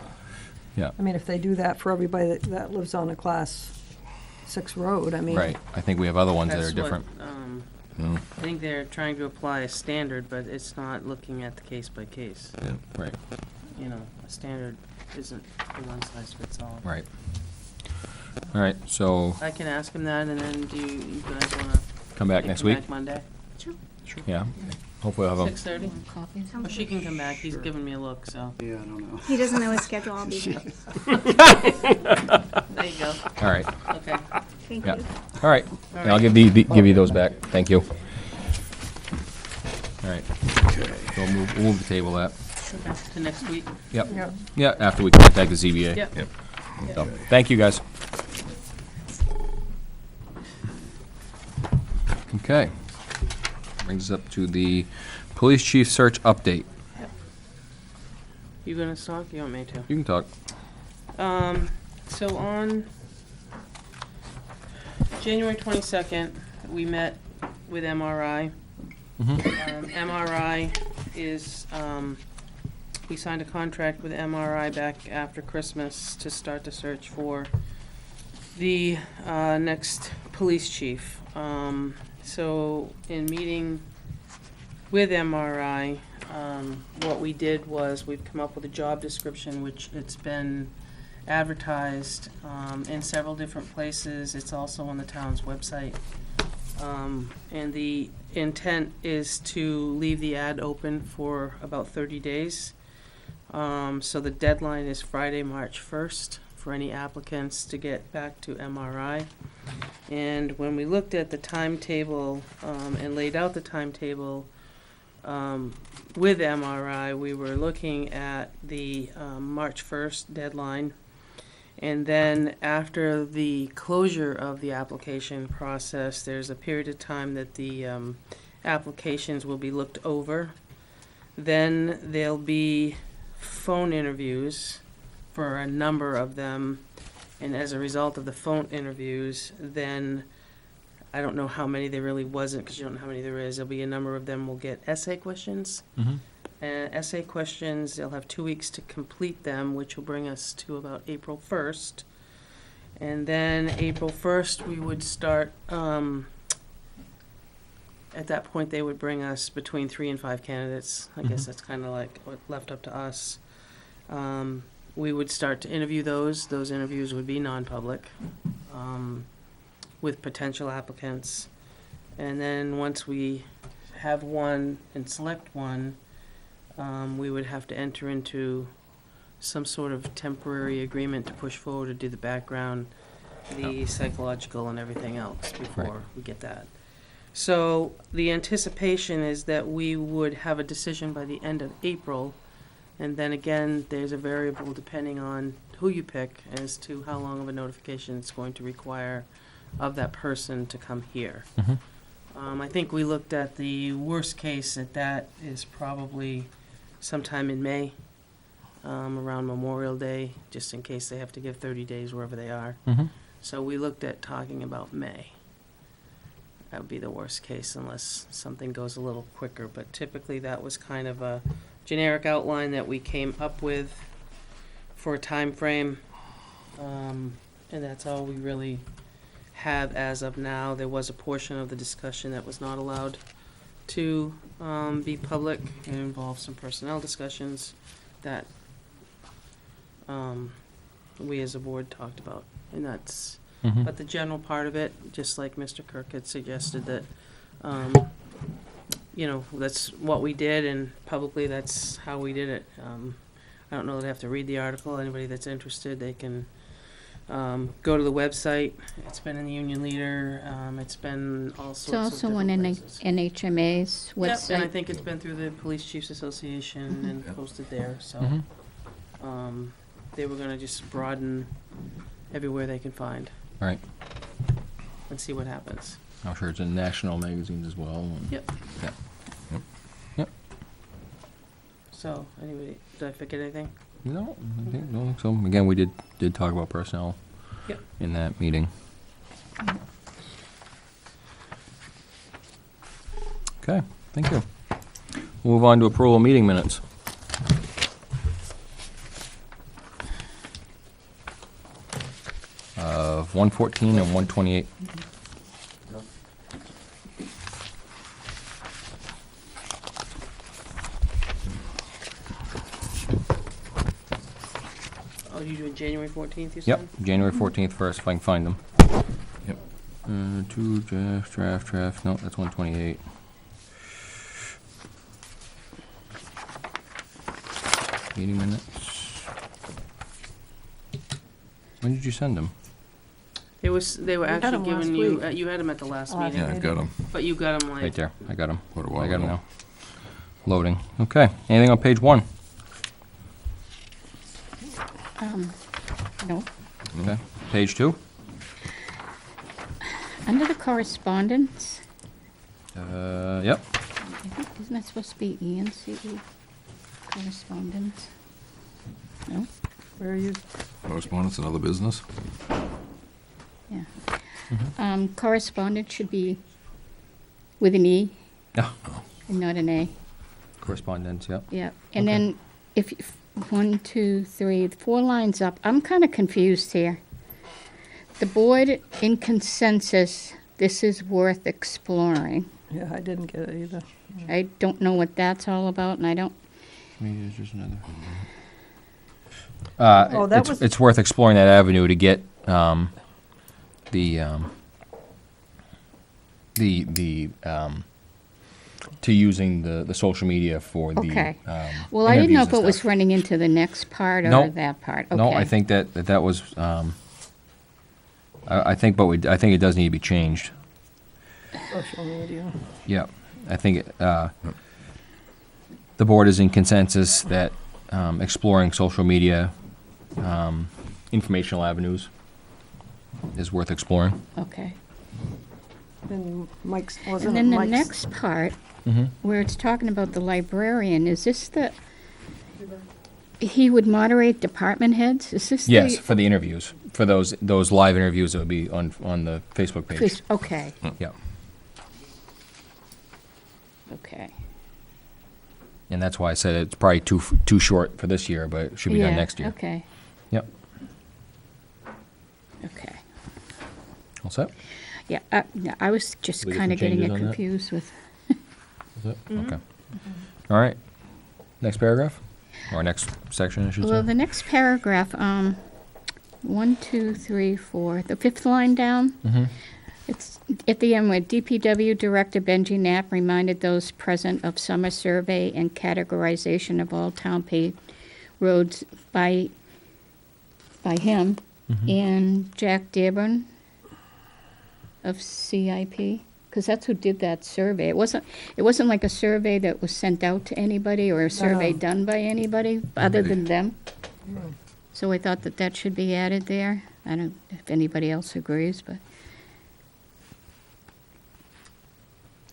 Yeah. I mean, if they do that for everybody that lives on a class 6 road, I mean. Right. I think we have other ones that are that's what, different. No? I think they're trying to apply a standard, but it's not looking at the case by case. Right. A standard isn't a one size fits all. Right. All right. So I can ask him that, and then do you guys wanna? come back they next come week. back Monday, Yeah. Hopefully I'll have 6:30? Copies? Or she can come back, he's giving me a look, so. Yeah, I don't know. He doesn't know his schedule, I'll be here. There you go, All right. okay. Thank Yeah. you. All right. And I'll give you those back. Thank you. All right. Okay. So we'll move the table that. To next week? Yep. Yeah. Yeah. After we contact the ZBA. Yep. Yep. So, thank you, guys. Okay. Brings us up to the police chief search update. You gonna talk? You want me to? You can talk. So on January 22nd, we met with MRI. MRI is, we signed a contract with MRI back after Christmas to start the search for the next police chief. So in meeting with MRI, what we did was we've come up with a job description, which it's been advertised in several different places. It's also on the town's website. And the intent is to leave the ad open for about 30 days. So the deadline is Friday, March 1st for any applicants to get back to MRI. And when we looked at the timetable and laid out the timetable with MRI, we were looking at the March 1st deadline. And then after the closure of the application process, there's a period of time that the applications will be looked over. Then there'll be phone interviews for a number of them. And as a result of the phone interviews, then I don't know how many there really wasn't, because you don't know how many there is. There'll be a number of them will get essay questions. Essay questions, they'll have 2 weeks to complete them, which will bring us to about April 1st. And then April 1st, we would start at that point, they would bring us between 3 and 5 candidates. I guess that's kind of like what left up to us. We would start to interview those. Those interviews would be non-public, with potential applicants. And then once we have one and select one, we would have to enter into some sort of temporary agreement to push forward to do the background, the psychological and everything else before we get that. So the anticipation is that we would have a decision by the end of April, and then again, there's a variable depending on who you pick as to how long of a notification it's going to require of that person to come here. I think we looked at the worst case at that is probably sometime in May, around Memorial Day, just in case they have to give 30 days wherever they are. So we looked at talking about May. That would be the worst case unless something goes a little quicker, but typically that was kind of a generic outline that we came up with for a time frame. And that's all we really have as of now. There was a portion of the discussion that was not allowed to be public. It involved some personnel discussions that we as a board talked about, and that's, but the general part of it, just like Mr. Kirk had suggested, that, you know, that's what we did, and publicly that's how we did it. I don't know that they have to read the article. Anybody that's interested, they can go to the website. It's been in the Union Leader. It's been all sorts It's of also different on places. NHMA's Yep, and I website. think it's been through the Police Chiefs Association and posted there, so. They were gonna just broaden everywhere they can find All right. and see what happens. I'm sure it's in national magazines as well. and- Yep. Yeah. Yep. So, anybody, did I forget anything? No, I think, no, I think so. Again, we did talk about personnel Yep. in that meeting. Okay, thank you. We'll move on to approval of meeting minutes. Of 114 and 128. Oh, you doing January 14th, you said? Yep, January 14th first, if I can find them. Yep. Two, draft, no, that's 128. Meeting minutes. When did you send them? They were got actually 'em giving last you, week. You had them at the last Last meeting, Yeah, I've got them. but you got them like. Right there, I got them. What a while I got them ago. now. Loading, okay. Anything on page 1? No. Okay. Page 2? Under the correspondence, Yep. isn't that supposed to be ENCE correspondence? No? Where are you? Correspondence and other business? Yeah. Correspondence should be with an E Yeah. and not an A. Correspondence, yep. Yeah, and Okay. then if, 1, 2, 3, 4 lines up, I'm kind of confused here. The board in consensus, this is worth exploring. Yeah, I didn't get it either. I don't know what that's all about, and I don't, Maybe there's just another. Oh, that It's, was- it's worth exploring that avenue to get, to using the social media for the, Okay. Well, I didn't know interviews if it and was stuff. running into the next part or No. that part. Okay. No, I think that was, I think, I think it does need to be changed. Social media. Yeah, I think, the board is in consensus that, exploring social media, informational avenues is worth exploring. Okay. And Mike's, And wasn't it then the Mike's? next part, where it's talking about the librarian, is this he would moderate department heads? Is this the? Yes, for the interviews, for those live interviews that would be on the Facebook page. Okay, Yeah, okay. and that's why I said it's probably too short for this year, but it should be done Yeah, next year. Okay, Yep, okay. all set? Yeah, I was just We get kind of some getting it changes on that? confused with, Is it? Okay. All right. Next paragraph? Or next section, I should well, say? the next paragraph, 1, 2, 3, 4, the fifth line down. Mhm. It's at the end where DPW Director Benji Knapp reminded those present of summer survey and categorization of all town paved roads by him and Jack Dearborn of CIP, because that's who did that survey. It wasn't like a survey that was sent out to anybody or a survey No. done by anybody other than them. So I thought that should be added there. I don't know if anybody else agrees, but.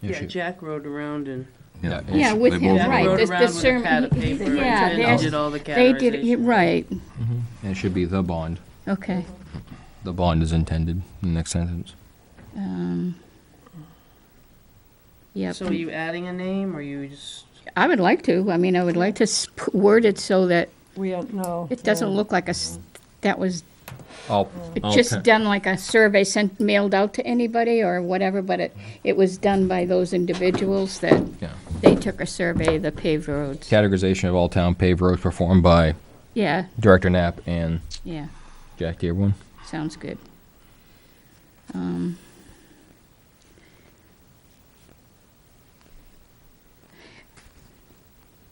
Yeah, Jack rode around and. Yeah. Yeah, with They him, both right. rode the around with a sermon- pad of he- paper yeah, and there's- did all the They did, categorization. right, And it should be the bond. okay. The bond is intended in the next sentence. Yep. So are you adding a name, or you just? I would like to, I mean, I would like to word it so that We don't know. it doesn't look like that was Oh, just done like a survey mailed out to anybody or whatever, but it was done by those individuals that yeah. they took a survey of the paved roads. Categorization of all town paved roads performed by Yeah, Director Knapp and yeah, Jack Dearborn. sounds good.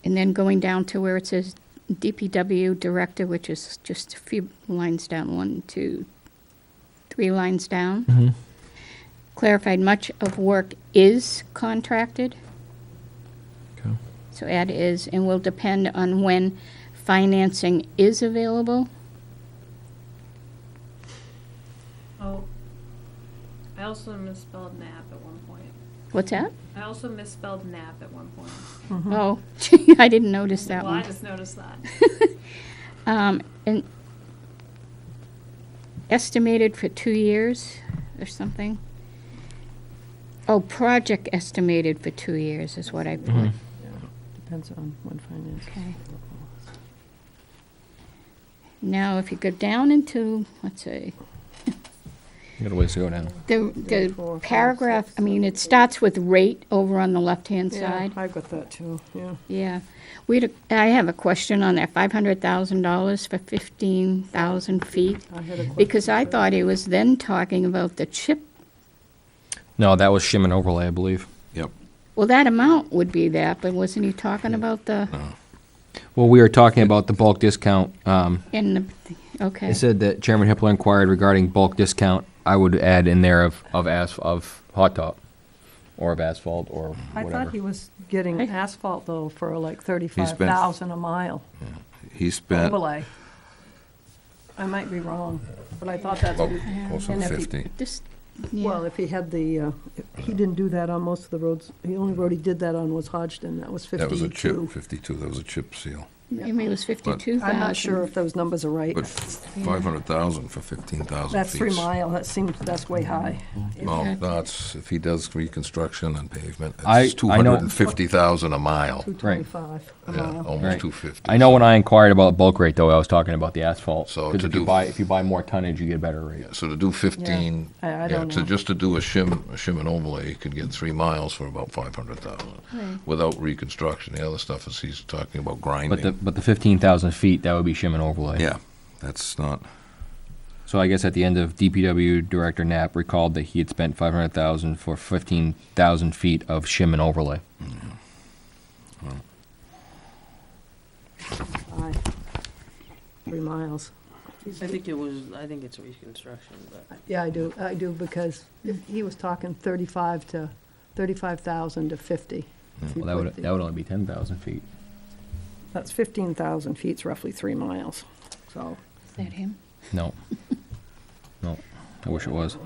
And then going down to where it says DPW Director, which is just a few lines down, 1, 2, 3 lines down. Clarified much of work is contracted. Okay. So add is, and will depend on when financing is available. Oh, I also misspelled nap at one point. What's that? I also misspelled nap at one point. Oh, I didn't notice that Well, I one. just noticed that. And estimated for 2 years or something. Oh, project estimated for 2 years is what I put. Depends on when finance. Okay. Now, if you go down into, let's see, You got a ways to go down. the 4, 5, paragraph, 6. I mean, it starts with rate over on the left-hand Yeah, side. I got that too, yeah. Yeah. I have a question on that, $500,000 for 15,000 feet. I had a question. Because I thought he was then talking about the chip. No, that was shim and overlay, I believe. Yep. Well, that amount would be that, but wasn't he talking about the, Well, we were talking about the bulk discount. in the, okay. It said that Chairman Hippler inquired regarding bulk discount. I would add in there of hot top or of asphalt or I whatever. thought he was getting Hey. asphalt though for like 35,000 a mile He spent overlay. I might be wrong, but I thought that's, about what close to And if he- 50. Just, well, yeah, if he had the, he didn't do that on most of the roads. The only road he did that on was Hodgdon, that was 52. That was a chip, 52, that was a chip seal. maybe it was 52,000. I'm not sure if those numbers are right. But 500,000 for 15,000 feet. That's 3 mile, that's way high. No, no, it's, if he does reconstruction and pavement, I it's know- 250,000 a mile. 225 a Yeah, mile. almost Right. 250. I know when I inquired about bulk rate, though, I was talking about the asphalt. So Because to do- if you buy more tonnage, you get a better rate. So to do 15, I yeah, don't to know. just to do a shim and overlay, you could get 3 miles for about 500,000 Right. without reconstruction. The other stuff is he's talking about grinding. But the 15,000 feet, that would be shim and overlay. Yeah, that's not, So I guess at the end of DPW Director Knapp recalled that he had spent 500,000 for 15,000 feet of shim and overlay. Aye. 3 miles. I think it's reconstruction, but. Yeah, I do, because he was talking 35,000 to 50. If you Well, put the- that would only be 10,000 feet. That's 15,000 feet's roughly 3 miles, so. Is that him? No. No, I wish it was.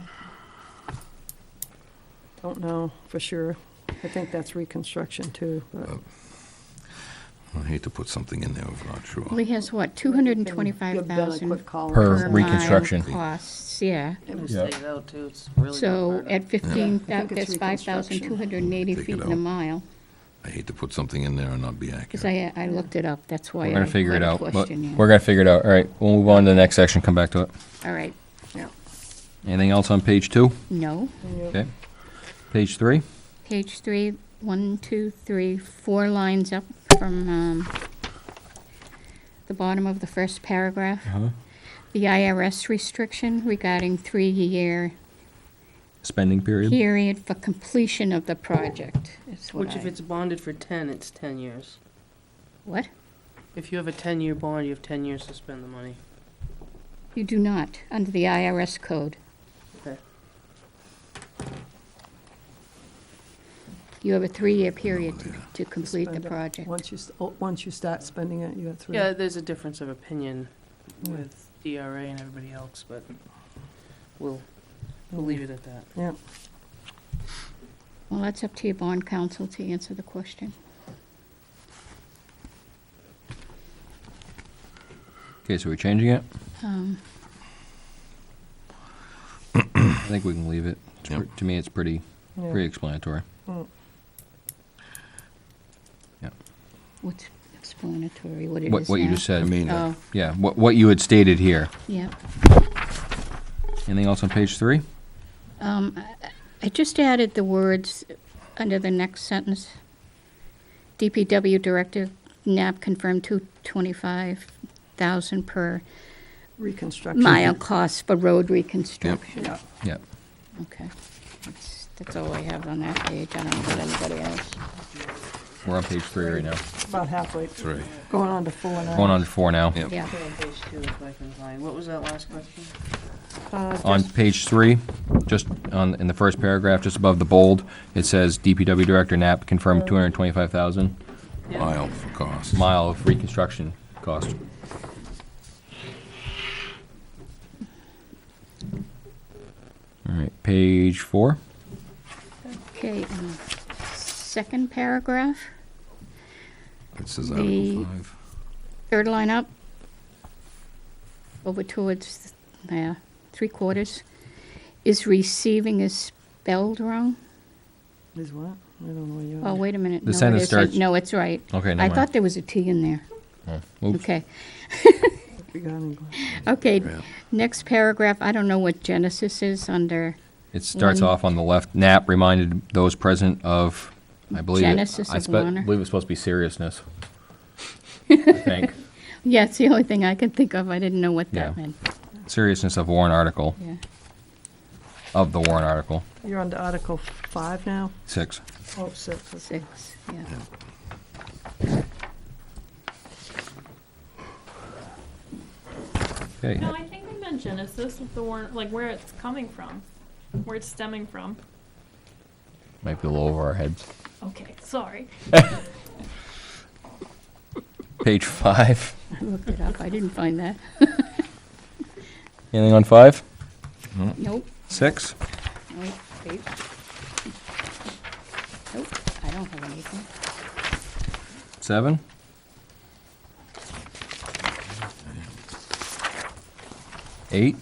Don't know for sure. I think that's reconstruction too, but I hate to put something in there if I'm not sure. Well, he has what, give Ben a 225,000 quick call. Per per reconstruction. mile costs, yeah. It was taken out too, it's really not So part of it. at 15, I think it's that's 5,280 Take feet it in a out. mile. I hate to put something in there and not be Because accurate. I looked it up, that's why I We're gonna figure it had a out. But question, yeah. We're gonna figure it out. All right, we'll move on to the next section, come back to it. All right. Yeah. Anything else on page 2? No. Okay. Page 3? Page 3, 1, 2, 3, 4 lines up from the bottom of the first paragraph. The IRS restriction regarding 3-year Spending period? period for completion of the project is what Which if I- it's bonded for 10, it's 10 years. What? If you have a 10-year bond, you have 10 years to spend the money. You do not, under the IRS code. Okay. You have a 3-year period to complete the Spend it. project. Once you start spending it, you got 3. Yeah, there's a difference of opinion with DRA and everybody else, but we'll leave it at that. Yeah. Well, that's up to your bond counsel to answer the question. Okay, so we're changing it? Um, I think we can leave it. It's Yep. To me, it's pretty Yeah. explanatory. What's explanatory, what it is What you now? just said. I mean, Oh, Yeah, what you had stated here. yeah. Anything else on page 3? I just added the words under the next sentence. DPW Director Knapp confirmed $225,000 per Reconstruction. mile cost for road reconstruction. Yeah. Yeah. Okay. That's all I have on that page. I don't know about anybody else. We're on page 3 right now. About halfway through. 3. Going on to 4 now. Going on to 4 now. Yep. Yeah. Okay, on page 2 if I can find. What was that last question? On page 3, just in the first paragraph, just above the bold, it says DPW Director Knapp confirmed 225,000 Mile for cost. mile of reconstruction cost. All right, page 4. Okay, second paragraph, It says The- Article 5. third line up, over towards, 3/4, is receiving is spelled wrong? Is what? I don't know where you are. Oh, wait a minute. The No, it sentence isn't. starts- No, it's right. Okay, never I mind. thought there was a T in there. Oh, oops. Okay. Regarding- Okay, Yeah. next paragraph, I don't know what Genesis is under. It starts One- off on the left. Knapp reminded those present of, I believe. Genesis of Warner. believe it's supposed to be seriousness. I think. Yeah, it's the only thing I can think of. I didn't know what that Yeah. meant. Seriousness of warrant article, Yeah. of the warrant article. You're on to Article 5 now? 6. Oh, 6. okay. 6, yeah. Okay. No, I think we meant genesis of the warrant, like where it's coming from, where it's stemming from. Might be a little over our heads. Okay, sorry. Page 5. I looked it up. I didn't find that. Anything on 5? Nope. 6? Wait. Nope, I don't have anything. 7? 8?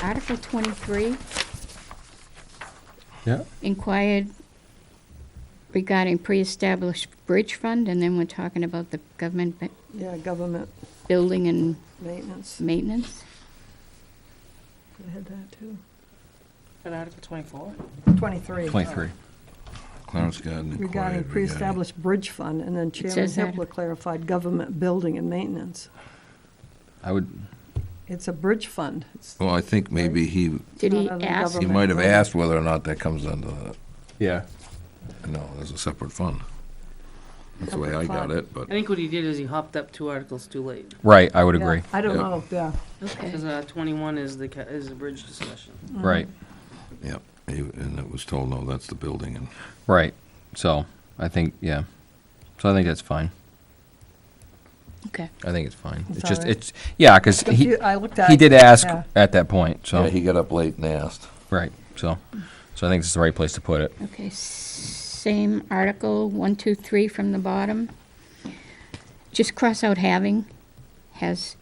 Article 23 Yeah. inquired regarding pre-established bridge fund, and then we're talking about the government Yeah, government building and maintenance. maintenance. I had that too. At Article 24? 23. 23. Clarence Garden Regarding inquired pre-established bridge fund, and then Chairman says that. Hipler clarified government building and maintenance. I would, It's a bridge fund. It's Well, I think maybe he Did he Not under ask? he government. might have asked whether or not that comes under the, yeah. no, there's a separate fund. That's the way I got it, but I think what he did is he hopped up 2 articles too late. Right, I would Yeah, agree. I don't Yeah. know, yeah. Okay. Because 21 is the bridge discussion. Right, yeah, and it was told, no, that's the building and right. So, I think, yeah. So I think that's fine. Okay. I think it's fine. It's It's just, all right. it's, yeah, because I looked at. he did ask yeah. at that point, so, yeah, he got up late and asked. right, so I think it's the right place to put it. Okay, same article, 1, 2, 3 from the bottom. Just cross out having, has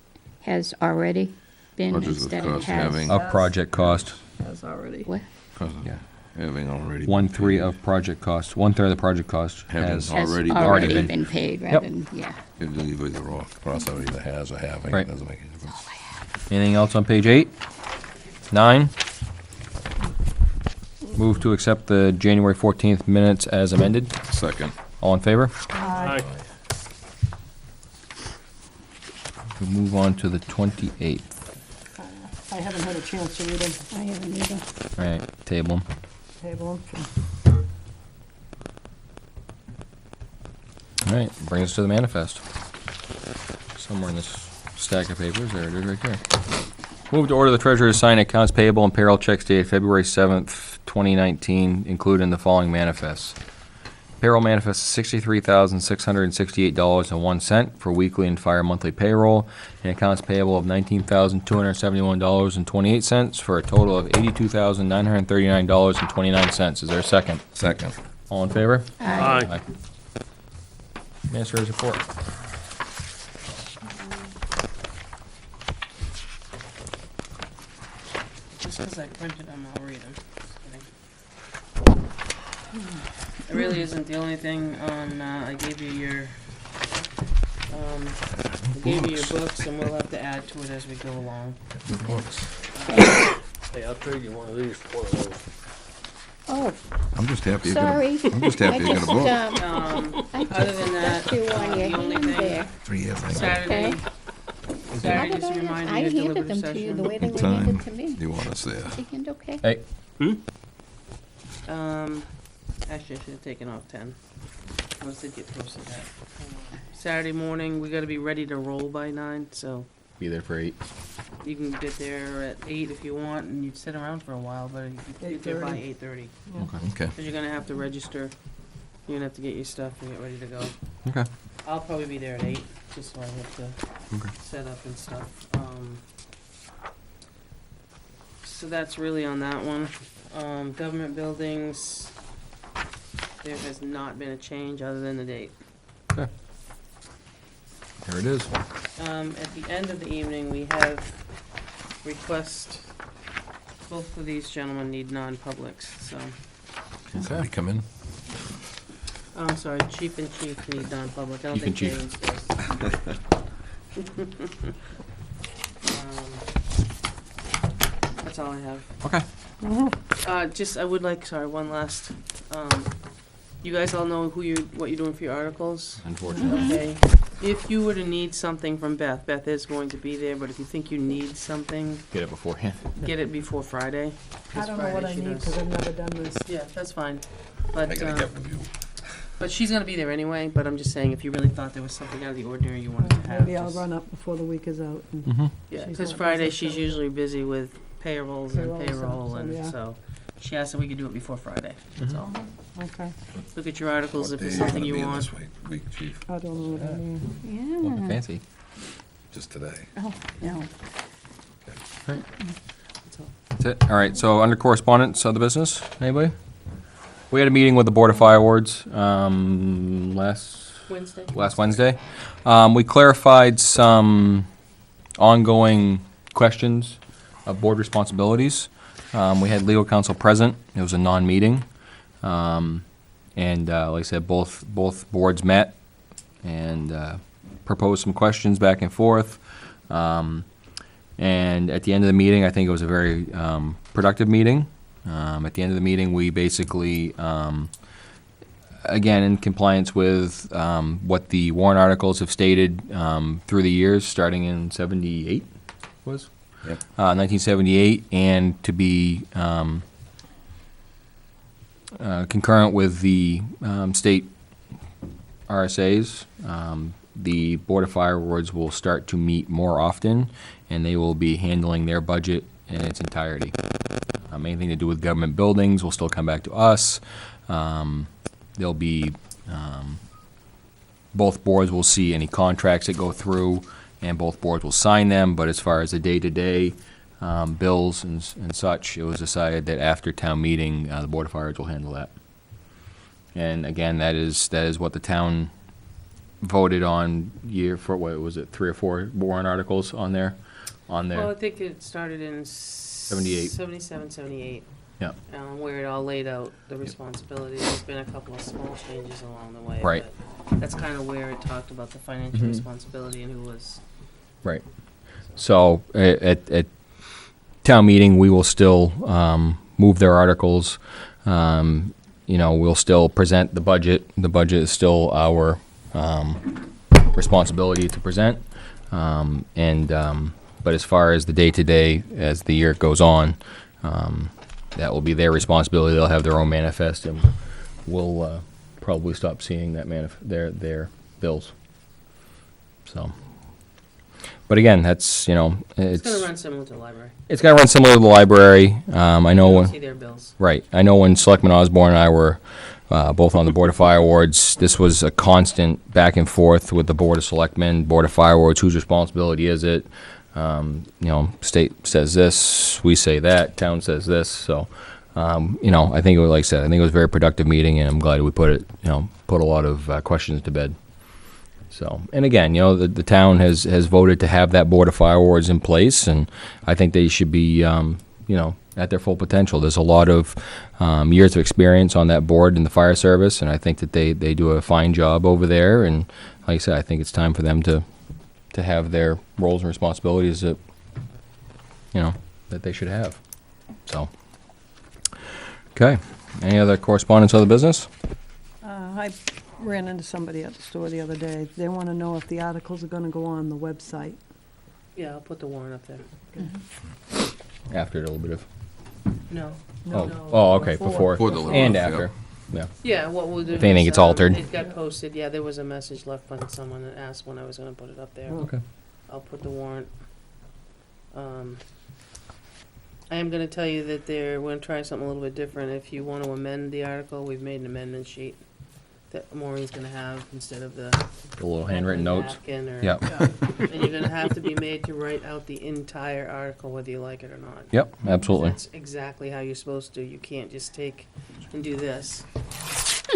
already been Budget of instead of cost has. having. Of project cost, Has already. What? yeah. Having already. 1/3 of project cost, 1/3 of the project cost Having has, Has Already already been- been paid, Yep. rather than, yeah. It'd leave either off, cross out either has or having, Right. doesn't make any difference. anything else on page 8? 9. Move to accept the January 14th minutes as amended. Second. All in favor? Aye. We move on to the 28th. I haven't had a chance to read them. I haven't either. All right, table 'em. Table 'em. All right, brings us to the manifest. Somewhere in this stack of papers, there it is right there. Move to order the treasurer to sign accounts payable and payroll checks dated February 7th, 2019, including the following manifests. Payroll manifest $63,668.01 for weekly and fire monthly payroll, and accounts payable of $19,271.28 for a total of $82,939.29. Is there a second? Second. All in favor? Aye. Minister's report. Just because I printed them, I'll read them. It really isn't the only thing on, I gave you your, books, and we'll have to add to it as we go along. Hey, I'll trade you one of these for those. Oh, I'm just happy you got sorry. I'm just happy you got a book. Other than that, Left you on your the only hand thing, there. 3 years. Saturday, How Saturday, did just I- remind I you to handed deliberative them to you the session. way they What were handed time to me. do you want us there? Is the hand okay? Hey, Actually, I should have taken off 10. Once they get posted at. Saturday morning, we gotta be ready to roll by 9, so be there for 8. you can get there at 8 if you want, and you'd sit around for a while, but you can get there by 8:30. Okay. Because you're gonna have to register, you're gonna have to get your stuff and get ready to go. Okay. I'll probably be there at 8, just so I have to set up and stuff. So that's really on that one. Government buildings, there has not been a change other than the date. There it is. At the end of the evening, we have request, both of these gentlemen need non-publics, so. Can somebody come in? I'm sorry, chief and chief need non-public, I don't Chief and think chief. James does. That's all I have. Okay. I would like, sorry, one last, you guys all know what you're doing for your articles? Unfortunately. Okay. If you were to need something from Beth, Beth is going to be there, but if you think you need something, Get it beforehand. get it before Friday. I don't know what I need because I've never done this. Yeah, that's fine. I But, gotta get with you. but she's gonna be there anyway, but I'm just saying, if you really thought there was something out of the ordinary you wanted to have. Maybe I'll just- run up before the week is out. and- Mm-hmm. Yeah, she's because not Friday, busy, she's so- usually busy with payrolls and Payroll stuff, payroll, so, and yeah. so she asked if we could do it before Friday, that's all. Okay, Look at your articles What if it's day something gonna you be in want. this week, chief? I don't know what I mean. Yeah. Fancy. Just today. Oh, no. That's it. All right, so under correspondence, other business, anybody? We had a meeting with the Board of Fire Wards, last Wednesday. We clarified some ongoing questions of board responsibilities. We had legal counsel present. It was a non-meeting. And like I said, both boards met and proposed some questions back and forth. And at the end of the meeting, I think it was a very productive meeting. At the end of the meeting, we basically, again, in compliance with what the warrant articles have stated through the years, starting in 78, was? Yep. 1978, and to be concurrent with the state RSAs, the Board of Fire Wards will start to meet more often, and they will be handling their budget in its entirety. Anything to do with government buildings will still come back to us. There'll be, both boards will see any contracts that go through, and both boards will sign them, but as far as the day-to-day bills and such, it was decided that after town meeting, the Board of Fires will handle that. And again, that is what the town voted on for, what was it, 3 or 4 warrant articles on there? Well, I think it started in 78. 77, 78, Yeah, where it all laid out the responsibilities. There's been a couple of small changes along the way. Right. But that's kind of where it talked about the financial responsibility and who was. right. So, town meeting, we will still move their articles. We'll still present the budget. The budget is still our responsibility to present. But as far as the day-to-day, as the year goes on, that will be their responsibility. They'll have their own manifest, and we'll probably stop seeing that their bills. So, but again, that's It's gonna run similar to the library. it's gonna run similar to the library. I know You when don't see their bills. right. I know when Selectman Osborne and I were both on the Board of Fire Awards, this was a constant back and forth with the Board of Selectmen, Board of Fire Awards. Whose responsibility is it? State says this, we say that, town says this. So, I think it was, like I said, I think it was a very productive meeting, and I'm glad we put a lot of questions to bed. So, and again, the town has voted to have that Board of Fire Awards in place, and I think they should be, at their full potential. There's a lot of years of experience on that board in the fire service, and I think that they do a fine job over there. And like I said, I think it's time for them to have their roles and responsibilities that they should have. So, okay. Any other correspondence, other business? I ran into somebody at the store the other day. They want to know if the articles are going to go on the website. Yeah, I'll put the warrant up there. After a little bit of. No. Okay. Before Before the and yeah. after. Yeah. Yeah, what we'll do. If anything is, gets altered. It got posted, yeah, there was a message left by someone that asked when I was gonna put it up there. Okay. I'll put the warrant. I am gonna tell you that we're gonna try something a little bit different. If you want to amend the article, we've made an amendment sheet that Maureen's gonna have instead of the The little handwritten notes. napkin or. Yep. And you're gonna have to be made to write out the entire article, whether you like it or not. Yep. Absolutely. That's exactly how you're supposed to. You can't just take and do this.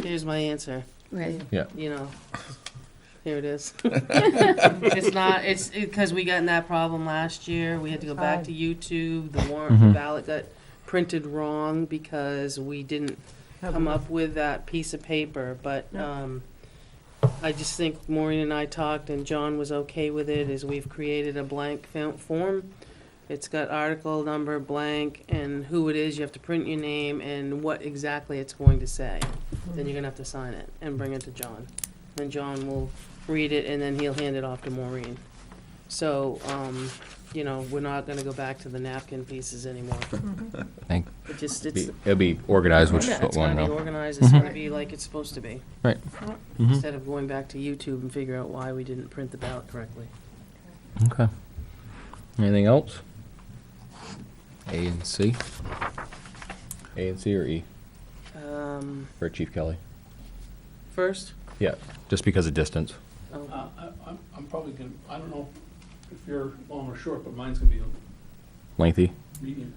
Here's my answer. Right. Yeah. Here it is. It's not, it's because we got in that problem last year. We had to go back to YouTube. The warrant, the ballot got printed wrong because we didn't come up with that piece of paper. But I just think Maureen and I talked, and John was okay with it, is we've created a blank form. It's got article number blank and who it is. You have to print your name and what exactly it's going to say. Then you're gonna have to sign it and bring it to John. Then John will read it, and then he'll hand it off to Maureen. So, we're not gonna go back to the napkin pieces anymore. Thank. It's, It'll be organized, which is yeah, what it's we want gonna to be know. organized, it's gonna be like it's supposed to be. Right. Instead of going back to YouTube and figure out why we didn't print the ballot correctly. Okay. Anything else? A and C. A and C or E for Chief Kelly? First? Yeah, just because of distance. Oh, I'm probably gonna, I don't know if you're long or short, but mine's gonna be a Lengthy. medium.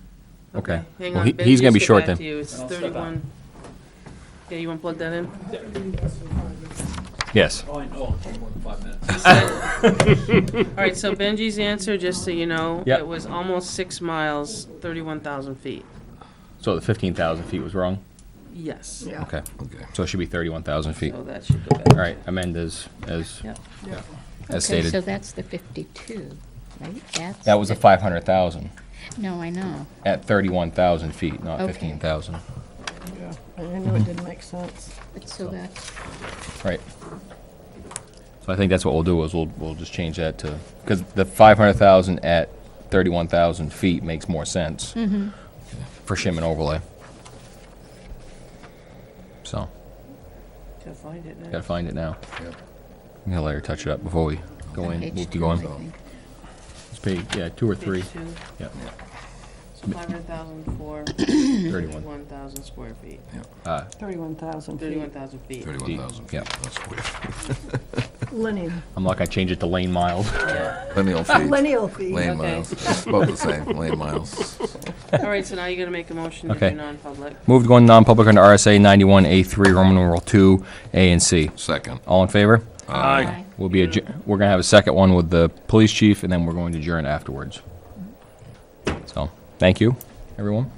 Okay. Hang Well, on, Ben, he's gonna be just get short back then. to you. It's And I'll step out. 31. Yeah, you wanna plug that in? Yes. Oh, I know, it's more than 5 minutes. All right, so Benji's answer, just so you know, Yep. it was almost 6 miles, 31,000 feet. So the 15,000 feet was wrong? Yes. Yeah. Okay. Okay. So it should be 31,000 feet. So that should go back. All right, amend as Yep. Okay, stated. so that's the 52, right? That's That was the 500,000 No, I know. at 31,000 feet, not Okay. 15,000. Yeah, I knew it didn't make sense. But so that's, Right. So I think that's what we'll do is we'll just change that to, because the 500,000 at 31,000 feet makes more sense for shim and overlay. So, Gotta find it now. gotta find it now. Yep. I'm gonna let her touch it up before we go in. page We'll keep 2, I going. think. It's page, 2 or 3. Page 2, Yep, 500,000 for 31. 1,000 square feet. 31,000 feet. 31,000 feet. 31,000 feet, Yeah. that's weird. Linear. I'm like, I changed it to lane miles. Lineal feet. Lineal feet. Lane Okay. miles. About the same, lane miles. All right, so now you're gonna make a motion to Okay. do non-public. Move to go in non-public under RSA 91A3, Roman numeral 2, A and C. Second. All in favor? Aye. We're gonna have a second one with the police chief, and then we're going to adjourn afterwards. So, thank you, everyone.